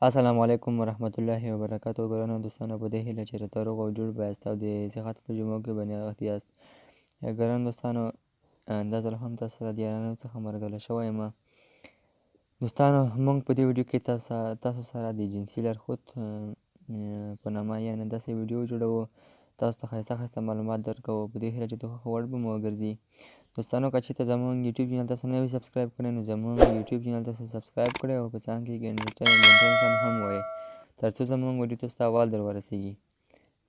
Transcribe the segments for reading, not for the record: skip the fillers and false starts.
السلام علیکم ورحمت الله وبرکاتو. ګرانو دوستانو، په دې هیله چې راته روغ او جوړ بایست او د صحت په جمعو کې بنیادغت یاست. ګرانو دوستانو، دا ځل هم تاسو سره د یارانو څخه مرګله شوی یم. دوستانو، موږ په دې ویډیو کې تاسو سره د جنسي لارښود په نامه یعنې داسې ویډیو جوړوو تاسو ته ښایسته معلومات درکوو، په دې هیله چې د خوښې وړ به مو وګرځي. دوستانو، که چېرته زموږ یوټیوب چینل تاسو نه وي سبسکرایب کړی، نو زموږ یوټیوب چینل تاسو سبسکرایب کړئ او په څنګ کې ګنټه نښان هم ووایئ، تر څو زموږ ویډیو تاسو ته اول در ورسیږي.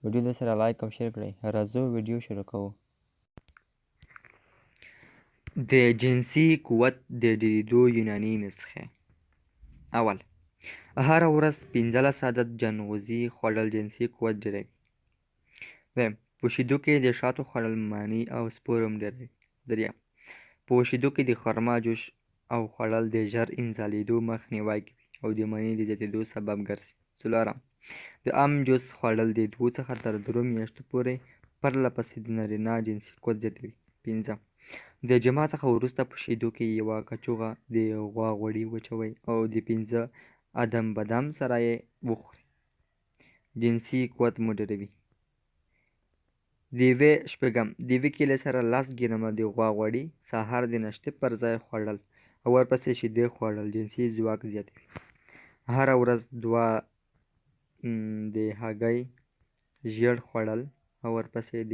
ویډیو درسره لایک او شیر کړئ. راځو ویډیو شروع کوو. د جنسي قوت د ډیریدو یوناني نسخې. اول، هره ورځ 15 عدد جنغوزي خوړل جنسي قوت ډیروي. دویم، په شیدو کې د شاتو خوړل معنی او سپورم ډیروي. دریم، په شیدو کې د خرما جوش او خوړل د ژر انزالېدو مخنیوی کوي او د مني د زیاتېدو سبب ګرځي. څلورم، د ام جوس خوړل د 2 څخه تر 3 میاشتو پورې پرله پسې د نارینه جنسي قوت زیاتوي. پنځم، د جما څخه وروسته په شیدو کې یوه کڅوغه د غوا غوړي واچوئ او د 5 ادم بادام سره یې وخورئ. جنسي قوت مو ډیروي. شپږم، د 1 کیلې سره 10 ګرامه د غوا غوړي سهار د ناشتې پر ځای خوړل او ورپسې شیدې خوړل جنسي ځواک زیاتوي. هره ورځ 2 د هګۍ ژیړ خوړل او ورپسې د